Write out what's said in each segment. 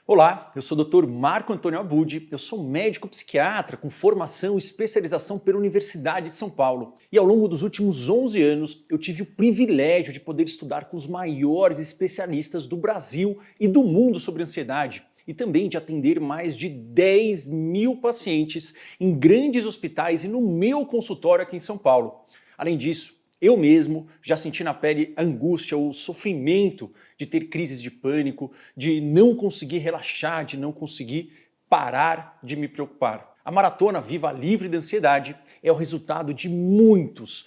Olá, eu sou o Dr. Marco Antônio Abud, eu sou médico psiquiatra com formação e especialização pela Universidade de São Paulo. E ao longo dos últimos 11 anos, eu tive o privilégio de poder estudar com os maiores especialistas do Brasil e do mundo sobre ansiedade. E também de atender mais de 10 mil pacientes em grandes hospitais e no meu consultório aqui em São Paulo. Além disso, eu mesmo já senti na pele a angústia, o sofrimento de ter crises de pânico, de não conseguir relaxar, de não conseguir parar de me preocupar. A Maratona Viva Livre da Ansiedade é o resultado de muitos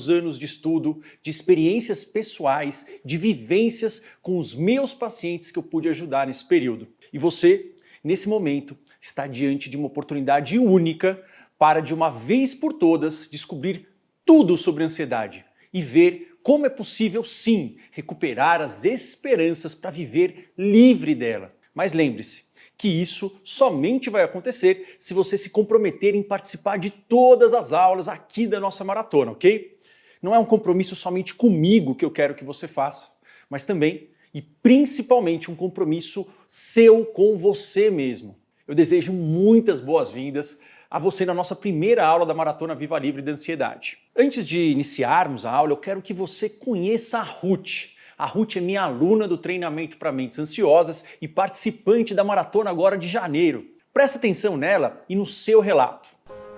anos de estudo, de experiências pessoais, de vivências com os meus pacientes que eu pude ajudar nesse período. E você, nesse momento, está diante de uma oportunidade única para, de uma vez por todas, descobrir tudo sobre ansiedade e ver como é possível, sim, recuperar as esperanças para viver livre dela. Mas lembre-se que isso somente vai acontecer se você se comprometer em participar de todas as aulas aqui da nossa maratona, ok? Não é um compromisso somente comigo que eu quero que você faça, mas também e principalmente um compromisso seu com você mesmo. Eu desejo muitas boas-vindas a você na nossa primeira aula da Maratona Viva Livre da Ansiedade. Antes de iniciarmos a aula, eu quero que você conheça a Ruth. A Ruth é minha aluna do treinamento para mentes ansiosas e participante da Maratona agora de janeiro. Presta atenção nela e no seu relato.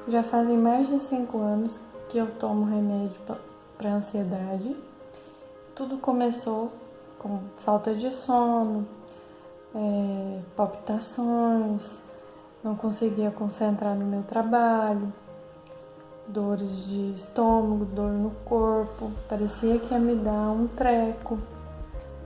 Já fazem mais de 5 anos que eu tomo remédio para ansiedade. Tudo começou com falta de sono, palpitações, não conseguia concentrar no meu trabalho, dores de estômago, dor no corpo, parecia que ia me dar um treco.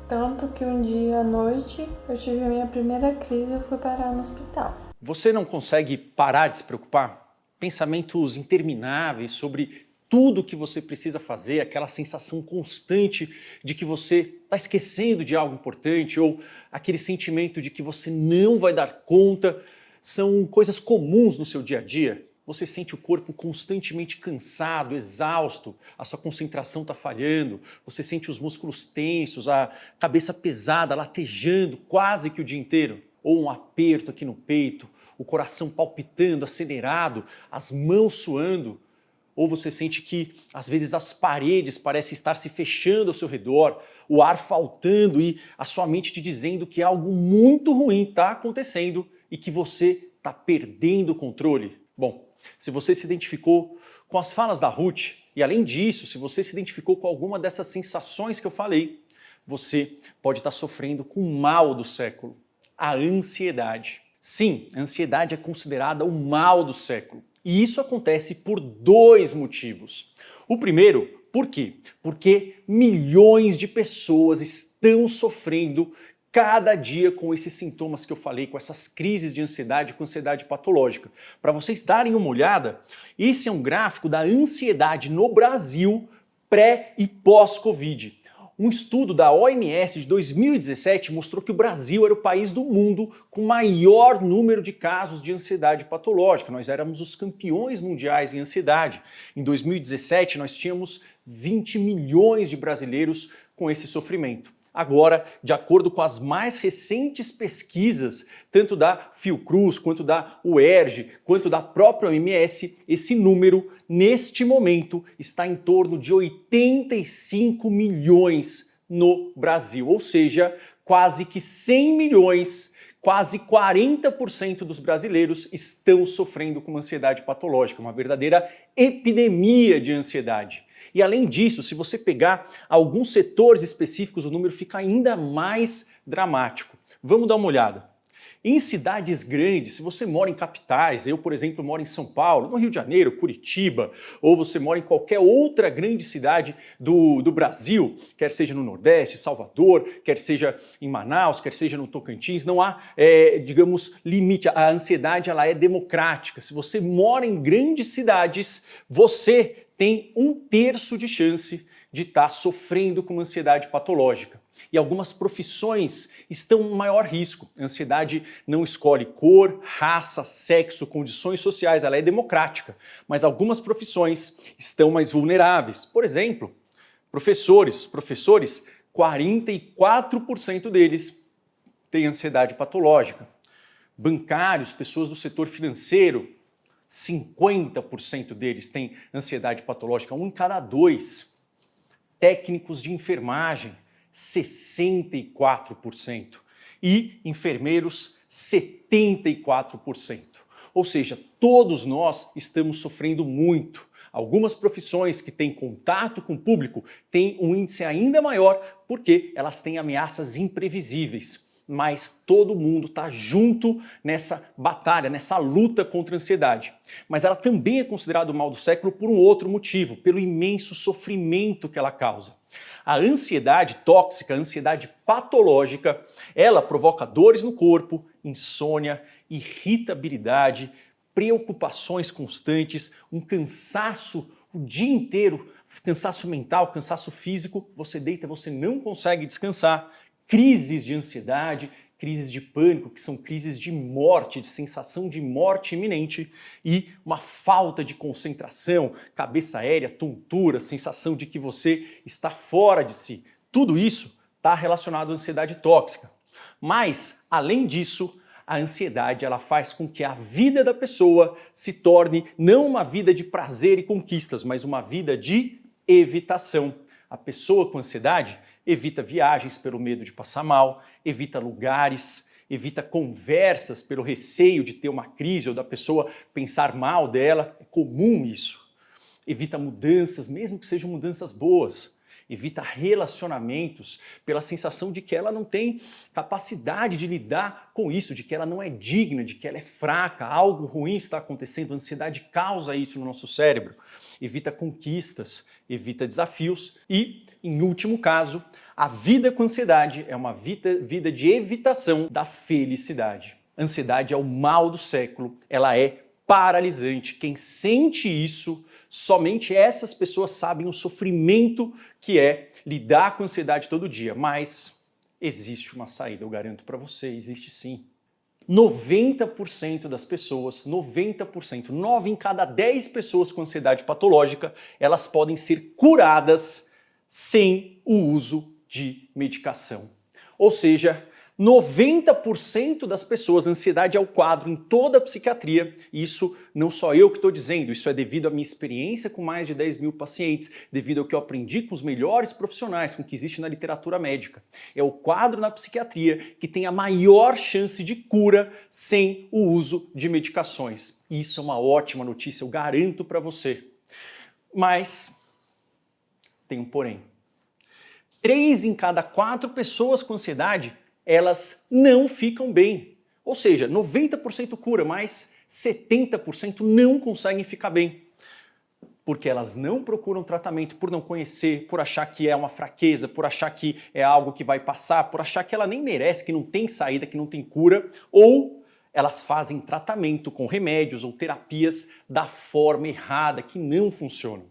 Tanto que um dia à noite eu tive a minha primeira crise e eu fui parar no hospital. Você não consegue parar de se preocupar? Pensamentos intermináveis sobre tudo que você precisa fazer, aquela sensação constante de que você está esquecendo de algo importante ou aquele sentimento de que você não vai dar conta. São coisas comuns no seu dia a dia? Você sente o corpo constantemente cansado, exausto, a sua concentração está falhando, você sente os músculos tensos, a cabeça pesada, latejando quase que o dia inteiro, ou um aperto aqui no peito, o coração palpitando, acelerado, as mãos suando, ou você sente que às vezes as paredes parecem estar se fechando ao seu redor, o ar faltando e a sua mente te dizendo que algo muito ruim está acontecendo e que você está perdendo o controle? Bom, se você se identificou com as falas da Ruth e além disso, se você se identificou com alguma dessas sensações que eu falei, você pode estar sofrendo com o mal do século, a ansiedade. Sim, a ansiedade é considerada o mal do século e isso acontece por dois motivos. O primeiro, por quê? Porque milhões de pessoas estão sofrendo cada dia com esses sintomas que eu falei, com essas crises de ansiedade, com ansiedade patológica. Para vocês darem uma olhada, esse é um gráfico da ansiedade no Brasil pré e pós-Covid. Um estudo da OMS de 2017 mostrou que o Brasil era o país do mundo com maior número de casos de ansiedade patológica. Nós éramos os campeões mundiais em ansiedade. Em 2017, nós tínhamos 20 milhões de brasileiros com esse sofrimento. Agora, de acordo com as mais recentes pesquisas, tanto da Fiocruz, quanto da UERJ, quanto da própria OMS, esse número, neste momento, está em torno de 85 milhões no Brasil. Ou seja, quase que 100 milhões, quase 40% dos brasileiros estão sofrendo com ansiedade patológica, uma verdadeira epidemia de ansiedade. E além disso, se você pegar alguns setores específicos, o número fica ainda mais dramático. Vamos dar uma olhada. Em cidades grandes, se você mora em capitais, eu, por exemplo, moro em São Paulo, no Rio de Janeiro, Curitiba, ou você mora em qualquer outra grande cidade do Brasil, quer seja no Nordeste, Salvador, quer seja em Manaus, quer seja no Tocantins, não há, digamos, limite. A ansiedade ela é democrática. Se você mora em grandes cidades, você tem 1/3 de chance de estar sofrendo com ansiedade patológica. E algumas profissões estão em maior risco. A ansiedade não escolhe cor, raça, sexo, condições sociais, ela é democrática. Mas algumas profissões estão mais vulneráveis. Por exemplo, professores, 44% deles têm ansiedade patológica. Bancários, pessoas do setor financeiro, 50% deles têm ansiedade patológica, 1 em cada 2. Técnicos de enfermagem, 64%. E enfermeiros, 74%. Ou seja, todos nós estamos sofrendo muito. Algumas profissões que têm contato com o público têm um índice ainda maior porque elas têm ameaças imprevisíveis. Mas todo mundo está junto nessa batalha, nessa luta contra a ansiedade. Mas ela também é considerada o mal do século por um outro motivo, pelo imenso sofrimento que ela causa. A ansiedade tóxica, a ansiedade patológica, ela provoca dores no corpo, insônia, irritabilidade, preocupações constantes, um cansaço o dia inteiro, cansaço mental, cansaço físico, você deita, você não consegue descansar, crises de ansiedade, crises de pânico, que são crises de morte, de sensação de morte iminente, e uma falta de concentração, cabeça aérea, tontura, sensação de que você está fora de si. Tudo isso está relacionado à ansiedade tóxica. Mas, além disso, a ansiedade ela faz com que a vida da pessoa se torne não uma vida de prazer e conquistas, mas uma vida de evitação. A pessoa com ansiedade evita viagens pelo medo de passar mal, evita lugares, evita conversas pelo receio de ter uma crise ou da pessoa pensar mal dela, é comum isso. Evita mudanças, mesmo que sejam mudanças boas. Evita relacionamentos pela sensação de que ela não tem capacidade de lidar com isso, de que ela não é digna, de que ela é fraca, algo ruim está acontecendo, a ansiedade causa isso no nosso cérebro. Evita conquistas, evita desafios e, em último caso, a vida com ansiedade é uma vida de evitação da felicidade. A ansiedade é o mal do século, ela é paralisante. Quem sente isso, somente essas pessoas sabem o sofrimento que é lidar com ansiedade todo dia. Mas existe uma saída, eu garanto para você, existe sim. 90% das pessoas, 90%, 9 em cada 10 pessoas com ansiedade patológica, elas podem ser curadas sem o uso de medicação. Ou seja, 90% das pessoas, ansiedade é o quadro em toda a psiquiatria, e isso não só eu que estou dizendo, isso é devido à minha experiência com mais de 10 mil pacientes, devido ao que eu aprendi com os melhores profissionais, com o que existe na literatura médica. É o quadro na psiquiatria que tem a maior chance de cura sem o uso de medicações. E isso é uma ótima notícia, eu garanto para você. Mas tem um porém. 3 em cada 4 pessoas com ansiedade elas não ficam bem. Ou seja, 90% cura, mas 70% não conseguem ficar bem. Porque elas não procuram tratamento por não conhecer, por achar que é uma fraqueza, por achar que é algo que vai passar, por achar que ela nem merece, que não tem saída, que não tem cura, ou elas fazem tratamento com remédios ou terapias da forma errada, que não funcionam.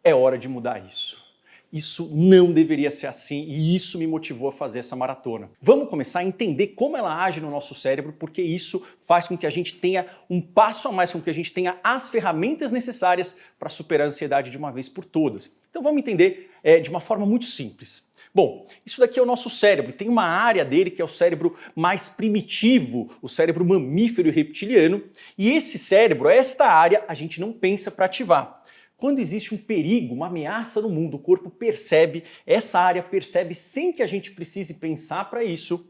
É hora de mudar isso. Isso não deveria ser assim e isso me motivou a fazer essa maratona. Vamos começar a entender como ela age no nosso cérebro, porque isso faz com que a gente tenha um passo a mais, com que a gente tenha as ferramentas necessárias para superar a ansiedade de uma vez por todas. Então vamos entender de uma forma muito simples. Bom, isso daqui é o nosso cérebro, tem uma área dele que é o cérebro mais primitivo, o cérebro mamífero e reptiliano, e esse cérebro, esta área, a gente não pensa para ativar. Quando existe um perigo, uma ameaça no mundo, o corpo percebe, essa área percebe sem que a gente precise pensar para isso,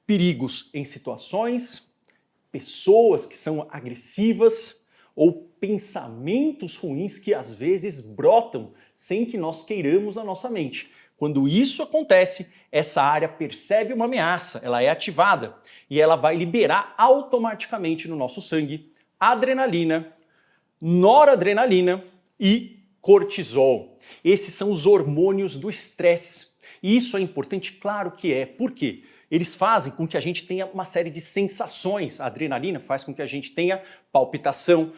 perigos em situações, pessoas que são agressivas ou pensamentos ruins que às vezes brotam sem que nós queiramos na nossa mente. Quando isso acontece, essa área percebe uma ameaça, ela é ativada e ela vai liberar automaticamente no nosso sangue adrenalina, noradrenalina e cortisol. Esses são os hormônios do estresse. E isso é importante? Claro que é. Por quê? Eles fazem com que a gente tenha uma série de sensações. A adrenalina faz com que a gente tenha palpitação,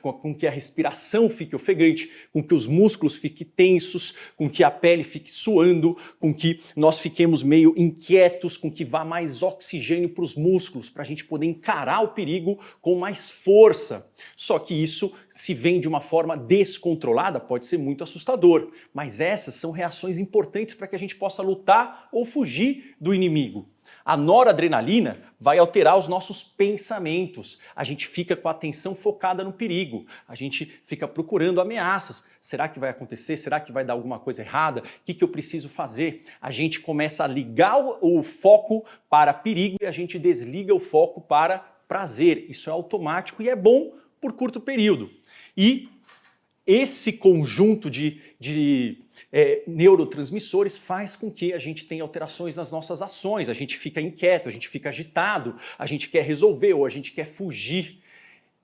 com que a respiração fique ofegante, com que os músculos fiquem tensos, com que a pele fique suando, com que nós fiquemos meio inquietos, com que vá mais oxigênio para os músculos, para a gente poder encarar o perigo com mais força. Só que isso, se vem de uma forma descontrolada, pode ser muito assustador. Mas essas são reações importantes para que a gente possa lutar ou fugir do inimigo. A noradrenalina vai alterar os nossos pensamentos. A gente fica com a atenção focada no perigo. A gente fica procurando ameaças. Será que vai acontecer? Será que vai dar alguma coisa errada? O que eu preciso fazer? A gente começa a ligar o foco para perigo e a gente desliga o foco para prazer. Isso é automático e é bom por curto período. E esse conjunto de neurotransmissores faz com que a gente tenha alterações nas nossas ações, a gente fica inquieto, a gente fica agitado, a gente quer resolver ou a gente quer fugir.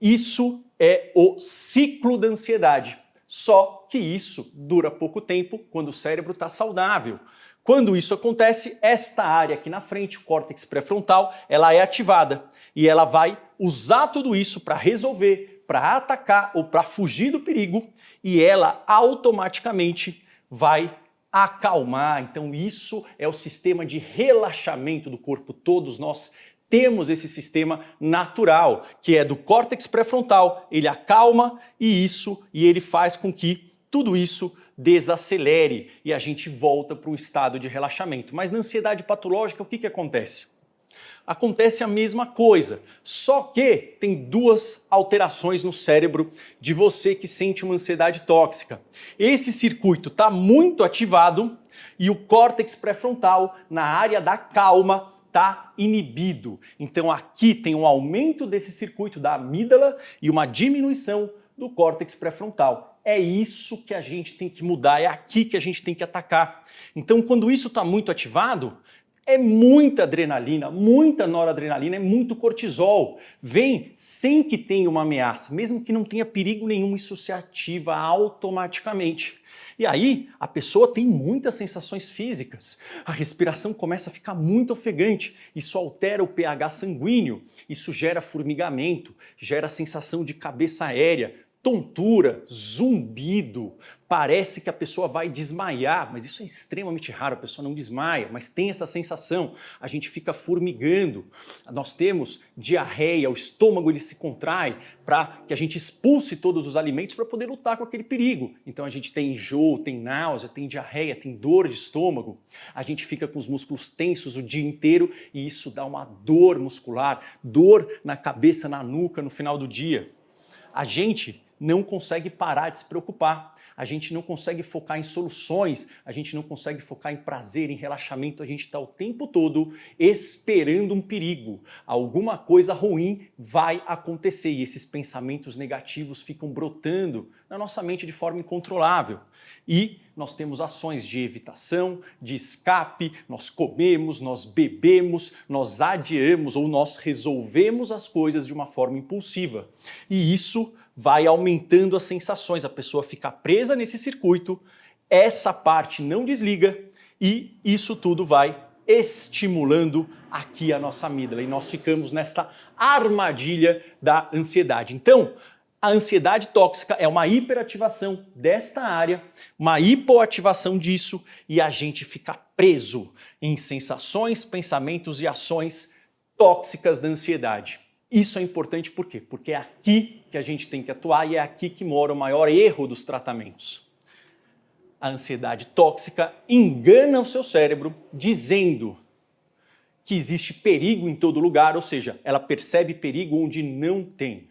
Isso é o ciclo da ansiedade, só que isso dura pouco tempo quando o cérebro está saudável. Quando isso acontece, esta área aqui na frente, o córtex pré-frontal, ela é ativada e ela vai usar tudo isso para resolver, para atacar ou para fugir do perigo e ela automaticamente vai acalmar. Então isso é o sistema de relaxamento do corpo. Todos nós temos esse sistema natural, que é do córtex pré-frontal, ele acalma e ele faz com que tudo isso desacelere e a gente volta para um estado de relaxamento. Mas na ansiedade patológica, o que acontece? Acontece a mesma coisa, só que tem duas alterações no cérebro de você que sente uma ansiedade tóxica. Esse circuito está muito ativado e o córtex pré-frontal, na área da calma, está inibido. Então aqui tem um aumento desse circuito da amígdala e uma diminuição do córtex pré-frontal. É isso que a gente tem que mudar, é aqui que a gente tem que atacar. Então quando isso está muito ativado, é muita adrenalina, muita noradrenalina, é muito cortisol. Vem sem que tenha uma ameaça, mesmo que não tenha perigo nenhum, isso se ativa automaticamente. E aí a pessoa tem muitas sensações físicas, a respiração começa a ficar muito ofegante, isso altera o pH sanguíneo, isso gera formigamento, gera sensação de cabeça aérea, tontura, zumbido, parece que a pessoa vai desmaiar, mas isso é extremamente raro, a pessoa não desmaia, mas tem essa sensação, a gente fica formigando, nós temos diarreia, o estômago ele se contrai para que a gente expulse todos os alimentos para poder lutar com aquele perigo. Então a gente tem enjoo, tem náusea, tem diarreia, tem dor de estômago, a gente fica com os músculos tensos o dia inteiro e isso dá uma dor muscular, dor na cabeça, na nuca no final do dia. A gente não consegue parar de se preocupar, a gente não consegue focar em soluções, a gente não consegue focar em prazer, em relaxamento, a gente está o tempo todo esperando um perigo. Alguma coisa ruim vai acontecer e esses pensamentos negativos ficam brotando na nossa mente de forma incontrolável. E nós temos ações de evitação, de escape, nós comemos, nós bebemos, nós adiamos ou nós resolvemos as coisas de uma forma impulsiva. E isso vai aumentando as sensações, a pessoa fica presa nesse circuito, essa parte não desliga e isso tudo vai estimulando aqui a nossa amígdala e nós ficamos nesta armadilha da ansiedade. Então, a ansiedade tóxica é uma hiperativação desta área, uma hipoativação disso e a gente fica preso em sensações, pensamentos e ações tóxicas da ansiedade. Isso é importante por quê? Porque é aqui que a gente tem que atuar e é aqui que mora o maior erro dos tratamentos. A ansiedade tóxica engana o seu cérebro dizendo que existe perigo em todo lugar, ou seja, ela percebe perigo onde não tem.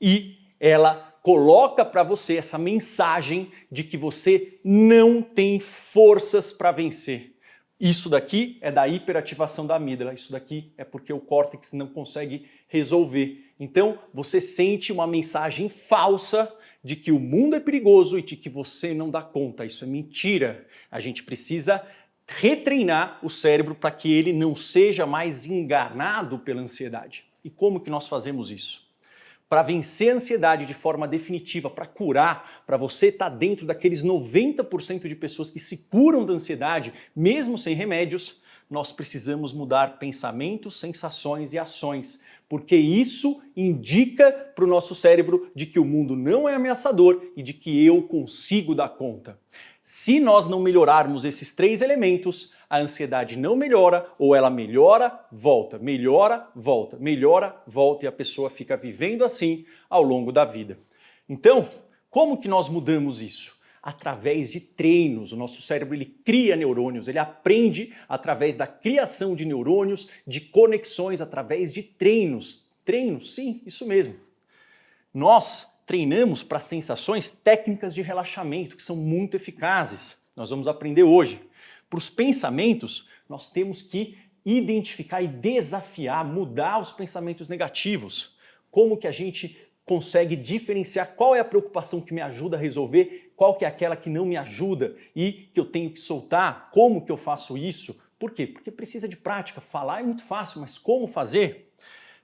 E ela coloca para você essa mensagem de que você não tem forças para vencer. Isso daqui é da hiperativação da amígdala, isso daqui é porque o córtex não consegue resolver. Então você sente uma mensagem falsa de que o mundo é perigoso e de que você não dá conta. Isso é mentira. A gente precisa retreinar o cérebro para que ele não seja mais enganado pela ansiedade. E como que nós fazemos isso? Para vencer a ansiedade de forma definitiva, para curar, para você estar dentro daqueles 90% de pessoas que se curam da ansiedade, mesmo sem remédios, nós precisamos mudar pensamentos, sensações e ações, porque isso indica para o nosso cérebro de que o mundo não é ameaçador e de que eu consigo dar conta. Se nós não melhorarmos esses três elementos, a ansiedade não melhora ou ela melhora, volta, melhora, volta, melhora, volta e a pessoa fica vivendo assim ao longo da vida. Então, como que nós mudamos isso? através de treinos. O nosso cérebro ele cria neurônios, ele aprende através da criação de neurônios, de conexões através de treinos. Treinos, sim, isso mesmo. Nós treinamos para sensações técnicas de relaxamento que são muito eficazes. Nós vamos aprender hoje. Para os pensamentos, nós temos que identificar e desafiar, mudar os pensamentos negativos. Como que a gente consegue diferenciar qual é a preocupação que me ajuda a resolver, qual que é aquela que não me ajuda e que eu tenho que soltar, como que eu faço isso? Por quê? Porque precisa de prática. Falar é muito fácil, mas como fazer?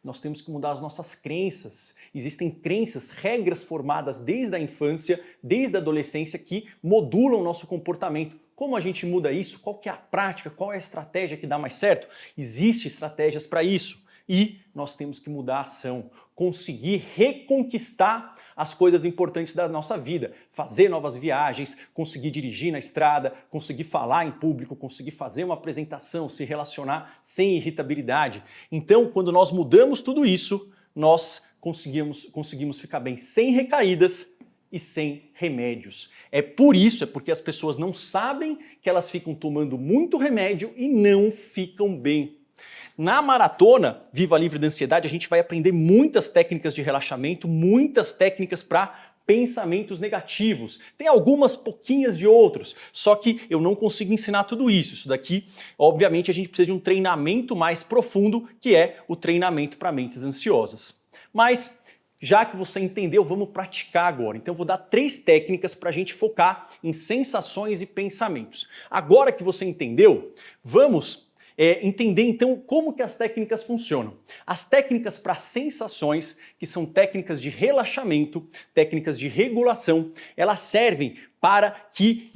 Nós temos que mudar as nossas crenças. Existem crenças, regras formadas desde a infância, desde a adolescência, que modulam o nosso comportamento. Como a gente muda isso? Qual que é a prática? Qual é a estratégia que dá mais certo? Existem estratégias para isso. E nós temos que mudar a ação, conseguir reconquistar as coisas importantes da nossa vida, fazer novas viagens, conseguir dirigir na estrada, conseguir falar em público, conseguir fazer uma apresentação, se relacionar sem irritabilidade. Então, quando nós mudamos tudo isso, nós conseguimos ficar bem sem recaídas e sem remédios. É porque as pessoas não sabem que elas ficam tomando muito remédio e não ficam bem. Na maratona Viva Livre da Ansiedade, a gente vai aprender muitas técnicas de relaxamento, muitas técnicas para pensamentos negativos. Tem algumas pouquinhas de outros, só que eu não consigo ensinar tudo isso. Isso daqui, obviamente, a gente precisa de um treinamento mais profundo, que é o treinamento para mentes ansiosas. Mas, já que você entendeu, vamos praticar agora. Então eu vou dar 3 técnicas para a gente focar em sensações e pensamentos. Agora que você entendeu, vamos entender então como que as técnicas funcionam. As técnicas para sensações, que são técnicas de relaxamento, técnicas de regulação, elas servem para que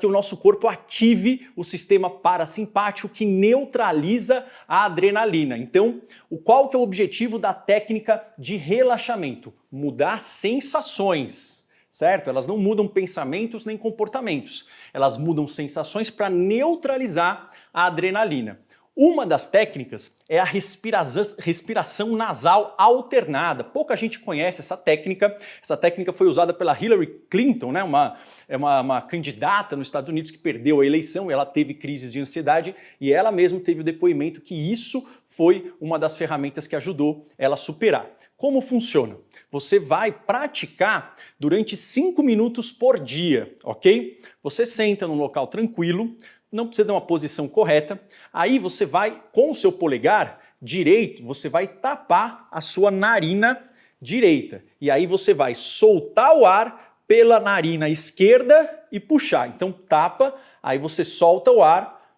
o nosso corpo ative o sistema parasimpático que neutraliza a adrenalina. Então, qual que é o objetivo da técnica de relaxamento? Mudar sensações, certo? Elas não mudam pensamentos nem comportamentos. Elas mudam sensações para neutralizar a adrenalina. Uma das técnicas é a respiração nasal alternada. Pouca gente conhece essa técnica. Essa técnica foi usada pela Hillary Clinton, né? uma candidata nos Estados Unidos que perdeu a eleição, ela teve crises de ansiedade e ela mesma teve o depoimento que isso foi uma das ferramentas que ajudou ela a superar. Como funciona? Você vai praticar durante 5 minutos por dia, ok? Você senta num local tranquilo, não precisa de uma posição correta, aí você vai, com o seu polegar direito, você vai tapar a sua narina direita. E aí você vai soltar o ar pela narina esquerda e puxar. Então tapa, aí você solta o ar,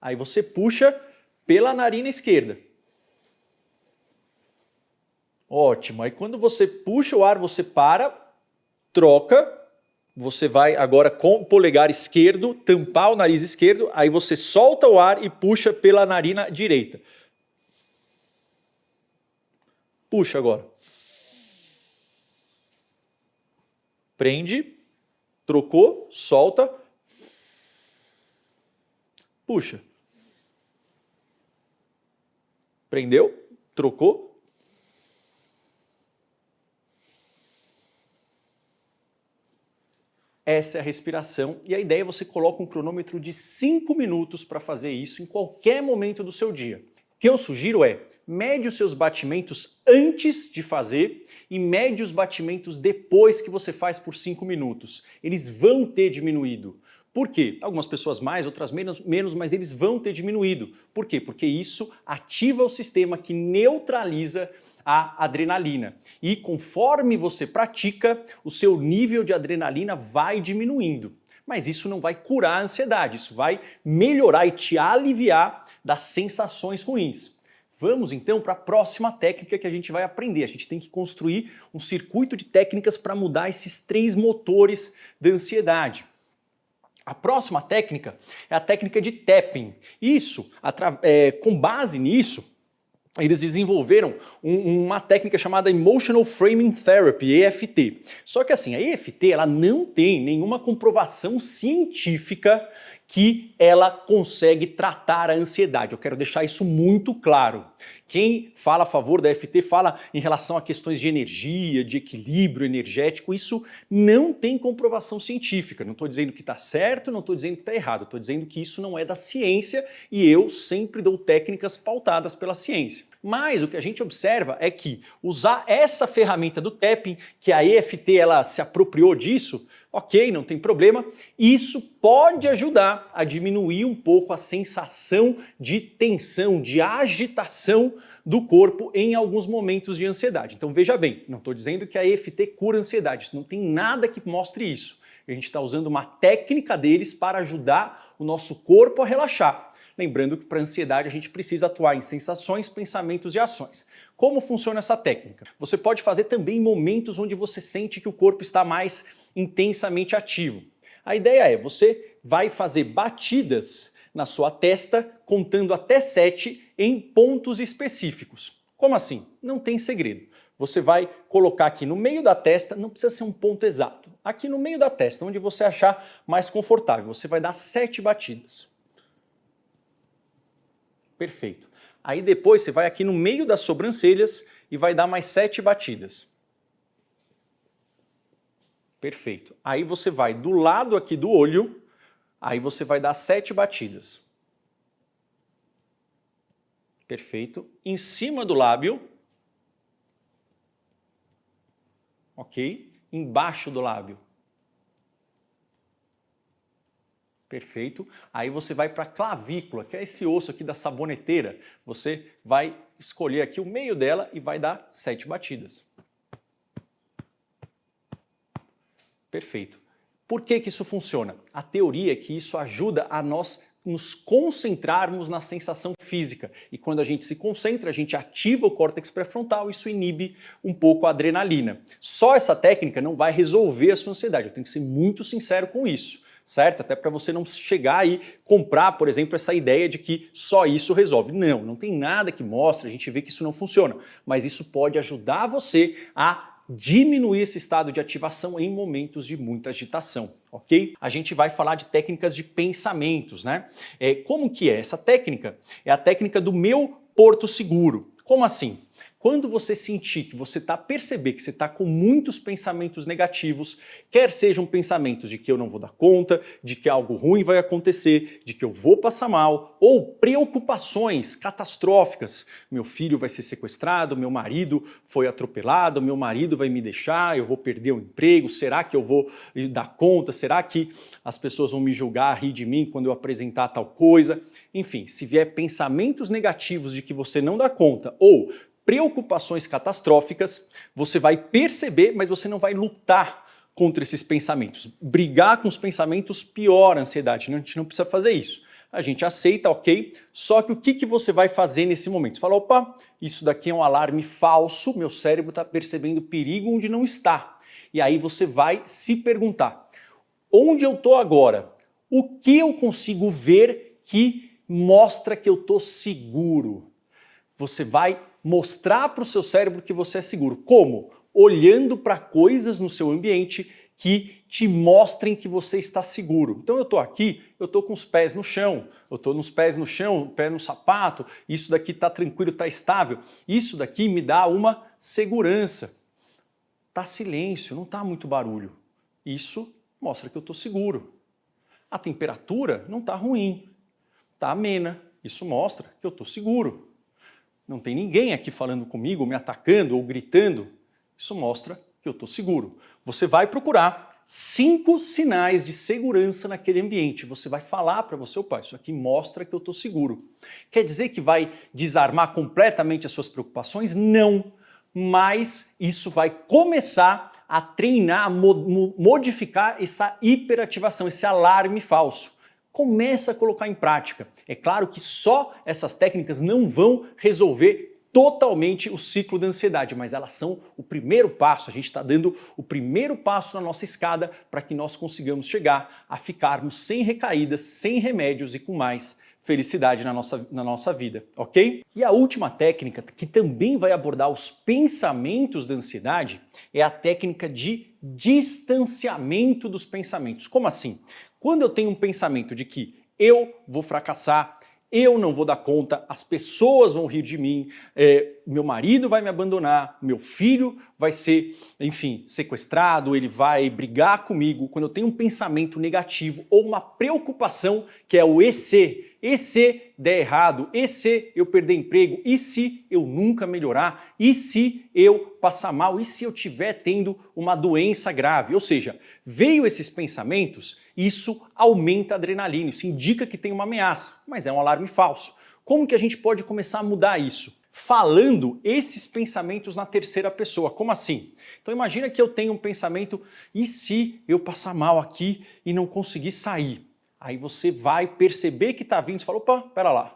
aí você puxa pela narina esquerda. Ótimo, aí quando você puxa o ar, você para, troca. Você vai agora com o polegar esquerdo tampar o nariz esquerdo, aí você solta o ar e puxa pela narina direita. Puxa agora. Prende, trocou, solta, puxa. Prendeu, trocou. Essa é a respiração e a ideia é você coloca um cronômetro de 5 minutos para fazer isso em qualquer momento do seu dia. O que eu sugiro é, mede os seus batimentos antes de fazer e mede os batimentos depois que você faz por 5 minutos. Eles vão ter diminuído. Por quê? Algumas pessoas mais, outras menos, mas eles vão ter diminuído. Por quê? Porque isso ativa o sistema que neutraliza a adrenalina. E conforme você pratica, o seu nível de adrenalina vai diminuindo. Mas isso não vai curar a ansiedade, isso vai melhorar e te aliviar das sensações ruins. Vamos então para a próxima técnica que a gente vai aprender. A gente tem que construir um circuito de técnicas para mudar esses 3 motores da ansiedade. A próxima técnica é a técnica de tapping. Isso, com base nisso, eles desenvolveram uma técnica chamada Emotional Framing Therapy, EFT. Só que assim, a EFT ela não tem nenhuma comprovação científica que ela consegue tratar a ansiedade. Eu quero deixar isso muito claro. Quem fala a favor da EFT fala em relação a questões de energia, de equilíbrio energético. Isso não tem comprovação científica. Não estou dizendo que está certo, não estou dizendo que está errado. Estou dizendo que isso não é da ciência e eu sempre dou técnicas pautadas pela ciência. Mas o que a gente observa é que usar essa ferramenta do tapping, que a EFT ela se apropriou disso, ok, não tem problema, isso pode ajudar a diminuir um pouco a sensação de tensão, de agitação do corpo em alguns momentos de ansiedade. Então veja bem, não estou dizendo que a EFT cura a ansiedade, não tem nada que mostre isso. A gente está usando uma técnica deles para ajudar o nosso corpo a relaxar. Lembrando que para a ansiedade a gente precisa atuar em sensações, pensamentos e ações. Como funciona essa técnica? Você pode fazer também em momentos onde você sente que o corpo está mais intensamente ativo. A ideia é, você vai fazer batidas na sua testa, contando até 7 em pontos específicos. Como assim? Não tem segredo. Você vai colocar aqui no meio da testa, não precisa ser um ponto exato. Aqui no meio da testa, onde você achar mais confortável, você vai dar 7 batidas. Perfeito. Aí depois você vai aqui no meio das sobrancelhas e vai dar mais 7 batidas. Perfeito. Aí você vai do lado aqui do olho, aí você vai dar 7 batidas. Perfeito. Em cima do lábio. Ok. Embaixo do lábio. Perfeito. Aí você vai para a clavícula, que é esse osso aqui da saboneteira. Você vai escolher aqui o meio dela e vai dar 7 batidas. Perfeito. Por que que isso funciona? A teoria é que isso ajuda a nós nos concentrarmos na sensação física. E quando a gente se concentra, a gente ativa o córtex pré-frontal, isso inibe um pouco a adrenalina. Só essa técnica não vai resolver a sua ansiedade, eu tenho que ser muito sincero com isso. Certo? Até para você não chegar e comprar, por exemplo, essa ideia de que só isso resolve. Não, não tem nada que mostre, a gente vê que isso não funciona. Mas isso pode ajudar você a diminuir esse estado de ativação em momentos de muita agitação, ok? A gente vai falar de técnicas de pensamentos, né? Como que é? Essa técnica é a técnica do meu porto seguro. Como assim? Quando você sentir que você perceber que você está com muitos pensamentos negativos, quer sejam pensamentos de que eu não vou dar conta, de que algo ruim vai acontecer, de que eu vou passar mal, ou preocupações catastróficas. Meu filho vai ser sequestrado, meu marido foi atropelado, meu marido vai me deixar, eu vou perder o emprego, será que eu vou dar conta? Será que as pessoas vão me julgar, rir de mim quando eu apresentar tal coisa? Enfim, se vier pensamentos negativos de que você não dá conta, ou preocupações catastróficas, você vai perceber, mas você não vai lutar contra esses pensamentos. Brigar com os pensamentos piora a ansiedade, a gente não precisa fazer isso. A gente aceita, ok? Só que o que você vai fazer nesse momento? Você fala, opa, isso daqui é um alarme falso, meu cérebro está percebendo perigo onde não está. E aí você vai se perguntar, onde eu estou agora? O que eu consigo ver que mostra que eu estou seguro? Você vai mostrar para o seu cérebro que você é seguro. Como? Olhando para coisas no seu ambiente que te mostrem que você está seguro. Então eu estou aqui, eu estou com os pés no chão, eu estou nos pés no chão, pé no sapato, isso daqui está tranquilo, está estável. Isso daqui me dá uma segurança. Está silêncio, não está muito barulho. Isso mostra que eu estou seguro. A temperatura não está ruim, está amena. Isso mostra que eu estou seguro. Não tem ninguém aqui falando comigo, me atacando ou gritando. Isso mostra que eu estou seguro. Você vai procurar 5 sinais de segurança naquele ambiente. Você vai falar para você, opa, isso aqui mostra que eu estou seguro. Quer dizer que vai desarmar completamente as suas preocupações? Não. Mas isso vai começar a treinar, a modificar essa hiperativação, esse alarme falso. Começa a colocar em prática. É claro que só essas técnicas não vão resolver totalmente o ciclo da ansiedade, mas elas são o primeiro passo, a gente está dando o primeiro passo na nossa escada para que nós consigamos chegar a ficarmos sem recaídas, sem remédios e com mais felicidade na nossa vida, ok? E a última técnica, que também vai abordar os pensamentos da ansiedade, é a técnica de distanciamento dos pensamentos. Como assim? Quando eu tenho um pensamento de que eu vou fracassar, eu não vou dar conta, as pessoas vão rir de mim, meu marido vai me abandonar, meu filho vai ser, enfim, sequestrado, ele vai brigar comigo. Quando eu tenho um pensamento negativo ou uma preocupação, que é o e se der errado, e se eu perder emprego, e se eu nunca melhorar, e se eu passar mal, e se eu estiver tendo uma doença grave. Ou seja, veio esses pensamentos, isso aumenta a adrenalina, isso indica que tem uma ameaça, mas é um alarme falso. Como que a gente pode começar a mudar isso? Falando esses pensamentos na terceira pessoa. Como assim? Então imagina que eu tenho um pensamento, e se eu passar mal aqui e não conseguir sair? Aí você vai perceber que está vindo e fala, opa, pera lá.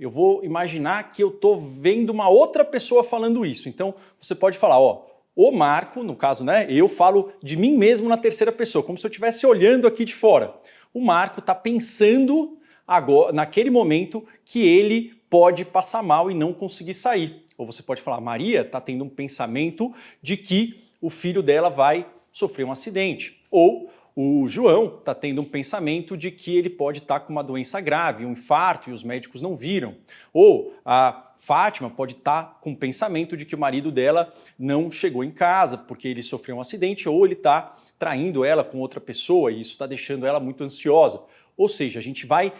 Eu vou imaginar que eu estou vendo uma outra pessoa falando isso. Então você pode falar, ó, o Marco, no caso, né, eu falo de mim mesmo na terceira pessoa, como se eu estivesse olhando aqui de fora. O Marco está pensando agora, naquele momento, que ele pode passar mal e não conseguir sair. Ou você pode falar, Maria está tendo um pensamento de que o filho dela vai sofrer um acidente. Ou o João está tendo um pensamento de que ele pode estar com uma doença grave, um infarto, e os médicos não viram. Ou a Fátima pode estar com o pensamento de que o marido dela não chegou em casa porque ele sofreu um acidente, ou ele está traindo ela com outra pessoa e isso está deixando ela muito ansiosa. Ou seja, a gente vai,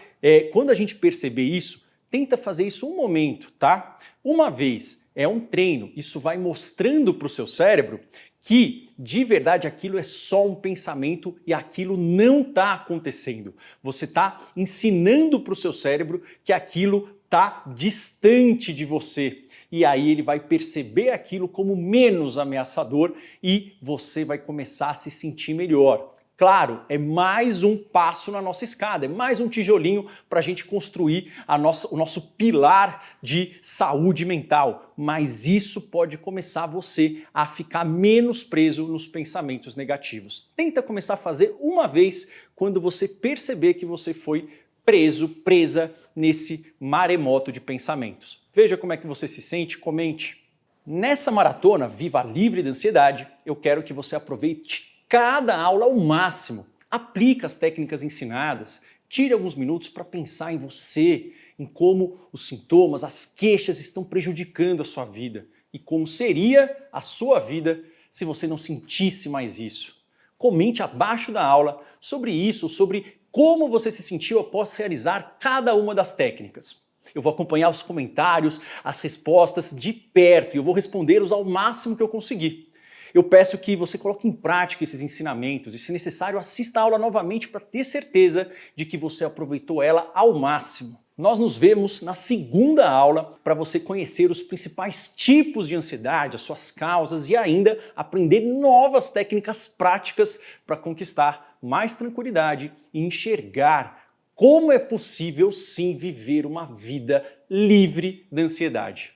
quando a gente perceber isso, tenta fazer isso um momento, tá? Uma vez, é um treino, isso vai mostrando para o seu cérebro que, de verdade, aquilo é só um pensamento e aquilo não está acontecendo. Você está ensinando para o seu cérebro que aquilo está distante de você. E aí ele vai perceber aquilo como menos ameaçador e você vai começar a se sentir melhor. Claro, é mais um passo na nossa escada, é mais um tijolinho para a gente construir o nosso pilar de saúde mental. Mas isso pode começar você a ficar menos preso nos pensamentos negativos. Tenta começar a fazer uma vez quando você perceber que você foi presa nesse maremoto de pensamentos. Veja como é que você se sente, comente. Nessa maratona Viva Livre da Ansiedade, eu quero que você aproveite cada aula ao máximo, aplique as técnicas ensinadas, tire alguns minutos para pensar em você, em como os sintomas, as queixas estão prejudicando a sua vida e como seria a sua vida se você não sentisse mais isso. Comente abaixo da aula sobre isso, sobre como você se sentiu após realizar cada uma das técnicas. Eu vou acompanhar os comentários, as respostas de perto e eu vou respondê-los ao máximo que eu conseguir. Eu peço que você coloque em prática esses ensinamentos e, se necessário, assista a aula novamente para ter certeza de que você aproveitou ela ao máximo. Nós nos vemos na segunda aula para você conhecer os principais tipos de ansiedade, as suas causas e ainda aprender novas técnicas práticas para conquistar mais tranquilidade e enxergar como é possível sim viver uma vida livre da ansiedade.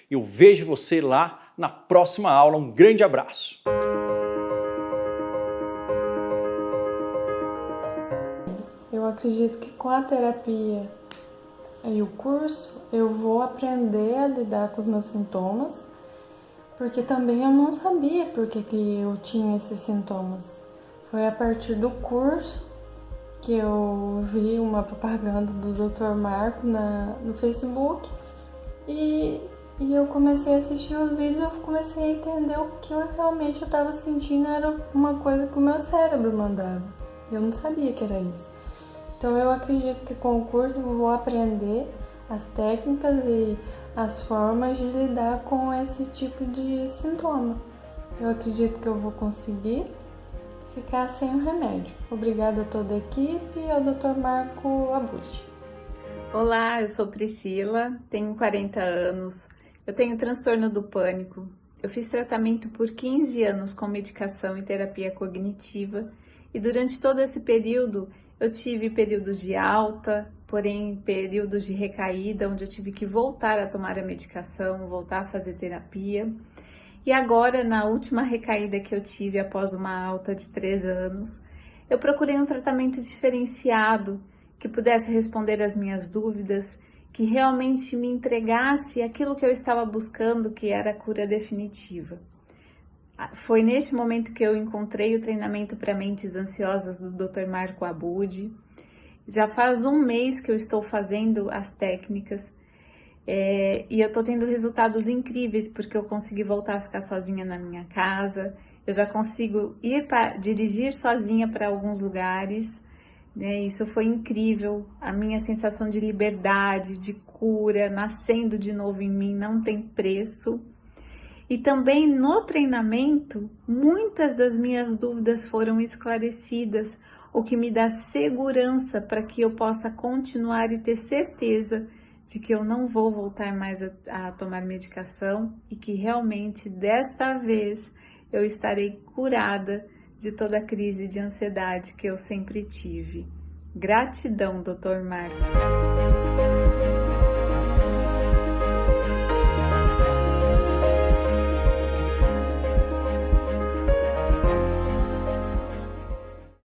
Eu vejo você lá na próxima aula. Um grande abraço! Eu acredito que com a terapia e o curso eu vou aprender a lidar com os meus sintomas, porque também eu não sabia por que eu tinha esses sintomas. Foi a partir do curso que eu vi uma propaganda do Dr. Marco no Facebook e eu comecei a assistir os vídeos e eu comecei a entender o que eu realmente estava sentindo era uma coisa que o meu cérebro mandava. Eu não sabia que era isso. Então eu acredito que com o curso eu vou aprender as técnicas e as formas de lidar com esse tipo de sintoma. Eu acredito que eu vou conseguir ficar sem o remédio. Obrigada a toda a equipe e ao Dr. Marco Abuchi. Olá, eu sou Priscila, tenho 40 anos, eu tenho transtorno do pânico. Eu fiz tratamento por 15 anos com medicação e terapia cognitiva e durante todo esse período eu tive períodos de alta, porém períodos de recaída, onde eu tive que voltar a tomar a medicação, voltar a fazer terapia. E agora, na última recaída que eu tive após uma alta de 3 anos, eu procurei um tratamento diferenciado que pudesse responder às minhas dúvidas, que realmente me entregasse aquilo que eu estava buscando, que era a cura definitiva. Foi neste momento que eu encontrei o treinamento para mentes ansiosas do Dr. Marco Abud. Já faz um mês que eu estou fazendo as técnicas e eu estou tendo resultados incríveis, porque eu consegui voltar a ficar sozinha na minha casa, eu já consigo dirigir sozinha para alguns lugares, né? Isso foi incrível, a minha sensação de liberdade, de cura, nascendo de novo em mim, não tem preço. E também no treinamento, muitas das minhas dúvidas foram esclarecidas, o que me dá segurança para que eu possa continuar e ter certeza de que eu não vou voltar mais a tomar medicação e que realmente desta vez eu estarei curada de toda a crise de ansiedade que eu sempre tive. Gratidão, Dr. Marco.